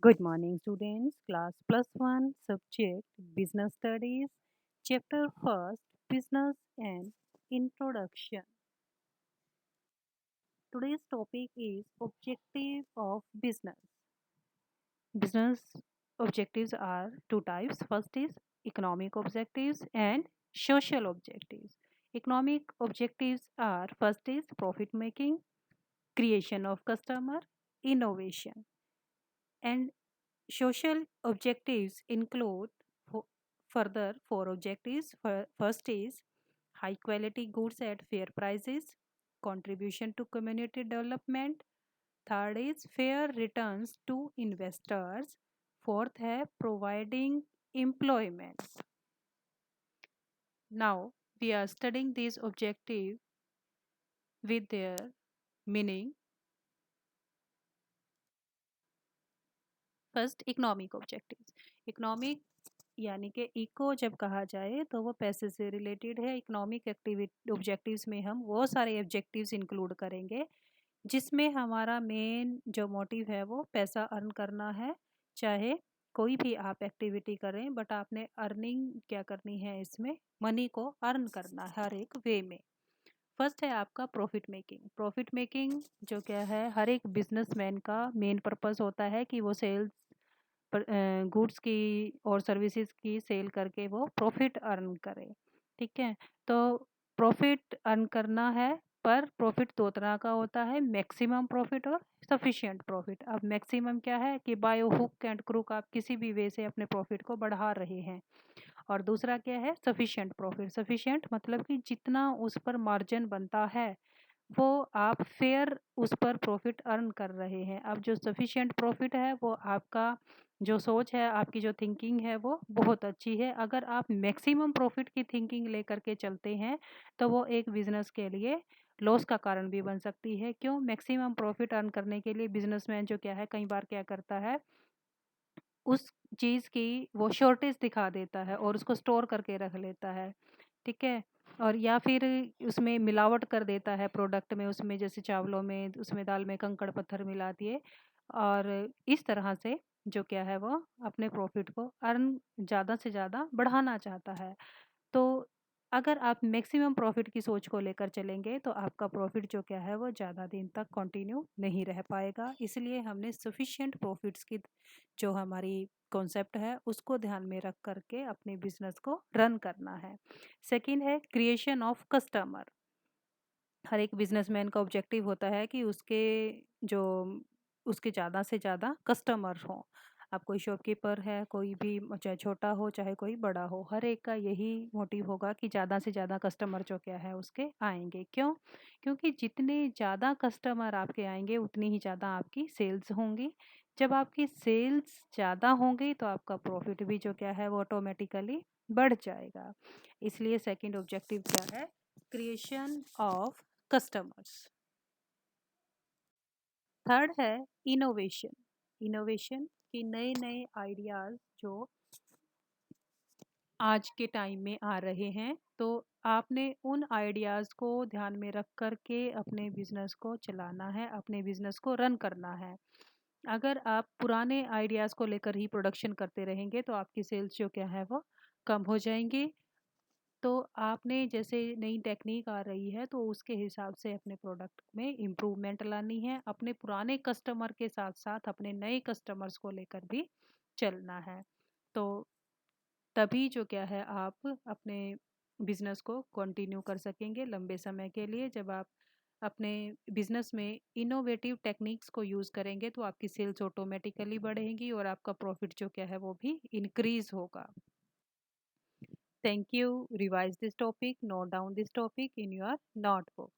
Good morning, students. Class plus one, subject Business Studies, Chapter First, Business and Introduction. Today's topic is Objective of Business. Business objectives are two types. First is economic objectives and social objectives. Economic objectives are first is profit making, creation of customer, innovation, and social objectives include further four objectives. First is high quality goods at fair prices, contribution to community development. Third is fair returns to investors. Fourth है providing employment. Now we are studying these objectives with their meaning. First economic objectives. Economic यानी कि eco जब कहा जाए तो वो पैसे से रिलेटेड है. इकोनॉमिक एक्टिविटी ऑब्जेक्टिव्स में हम वो सारे ऑब्जेक्टिव्स इंक्लूड करेंगे जिसमें हमारा मेन जो मोटिव है वो पैसा अर्न करना है. चाहे कोई भी आप एक्टिविटी करें बट आपने अर्निंग क्या करनी है, इसमें मनी को अर्न करना है हर एक वे में. फर्स्ट है आपका प्रॉफिट मेकिंग. प्रॉफिट मेकिंग जो क्या है, हर एक बिजनेसमैन का मेन पर्पस होता है कि वो सेल्स गुड्स की और सर्विसेज की सेल करके वो प्रॉफिट अर्न करे. ठीक है, तो प्रॉफिट अर्न करना है, पर प्रॉफिट दो तरह का होता है, मैक्सिमम प्रॉफिट और सफिशिएंट प्रॉफिट. अब मैक्सिमम क्या है कि बाय हुक एंड क्रूक आप किसी भी वे से अपने प्रॉफिट को बढ़ा रहे हैं. और दूसरा क्या है, सफिशिएंट प्रॉफिट. सफिशिएंट मतलब कि जितना उस पर मार्जिन बनता है वो आप फेयर उस पर प्रॉफिट अर्न कर रहे हैं. अब जो सफिशिएंट प्रॉफिट है वो आपका जो सोच है, आपकी जो थिंकिंग है वो बहुत अच्छी है. अगर आप मैक्सिमम प्रॉफिट की थिंकिंग लेकर के चलते हैं तो वो एक बिजनेस के लिए लॉस का कारण भी बन सकती है. क्यों? मैक्सिमम प्रॉफिट अर्न करने के लिए बिजनेसमैन जो क्या है, कई बार क्या करता है, उस चीज़ की वो शॉर्टेज दिखा देता है और उसको स्टोर करके रख लेता है. ठीक है, और या फिर उसमें मिलावट कर देता है प्रोडक्ट में, उसमें जैसे चावलों में, उसमें दाल में कंकड़ पत्थर मिला दिए, और इस तरह से जो क्या है वो अपने प्रॉफिट को अर्न ज़्यादा से ज़्यादा बढ़ाना चाहता है. तो अगर आप मैक्सिमम प्रॉफिट की सोच को लेकर चलेंगे तो आपका प्रॉफिट जो क्या है वो ज़्यादा दिन तक कंटिन्यू नहीं रह पाएगा. इसलिए हमने सफिशिएंट प्रॉफिट्स की जो हमारी कॉन्सेप्ट है उसको ध्यान में रख करके अपने बिजनेस को रन करना है. सेकंड है क्रिएशन ऑफ कस्टमर. हर एक बिजनेसमैन का ऑब्जेक्टिव होता है कि जो उसके ज़्यादा से ज़्यादा कस्टमर हों. अब कोई शॉपकीपर है, कोई भी चाहे छोटा हो चाहे कोई बड़ा हो, हर एक का यही मोटिव होगा कि ज़्यादा से ज़्यादा कस्टमर जो क्या है उसके आएंगे. क्यों? क्योंकि जितने ज़्यादा कस्टमर आपके आएंगे उतनी ही ज़्यादा आपकी सेल्स होंगी. जब आपकी सेल्स ज़्यादा होंगी तो आपका प्रॉफिट भी जो क्या है वो ऑटोमेटिकली बढ़ जाएगा. इसलिए सेकंड ऑब्जेक्टिव क्या है, क्रिएशन ऑफ कस्टमर्स. थर्ड है इनोवेशन. इनोवेशन की नए नए आइडियाज जो आज के टाइम में आ रहे हैं, तो आपने उन आइडियाज़ को ध्यान में रख कर के अपने बिजनेस को चलाना है, अपने बिजनेस को रन करना है. अगर आप पुराने आइडियाज़ को लेकर ही प्रोडक्शन करते रहेंगे तो आपकी सेल्स जो क्या है वो कम हो जाएंगी. तो आपने जैसे नई टेक्निक आ रही है तो उसके हिसाब से अपने प्रोडक्ट में इम्प्रूवमेंट लानी है. अपने पुराने कस्टमर के साथ साथ अपने नए कस्टमर्स को लेकर भी चलना है. तो तभी जो क्या है आप अपने बिजनेस को कंटिन्यू कर सकेंगे लंबे समय के लिए. जब आप अपने बिजनेस में इनोवेटिव टेक्निक्स को यूज़ करेंगे तो आपकी सेल्स ऑटोमेटिकली बढ़ेंगी और आपका प्रॉफिट जो क्या है वो भी इंक्रीज होगा. Thank you. Revise this topic, note down this topic in your notebook.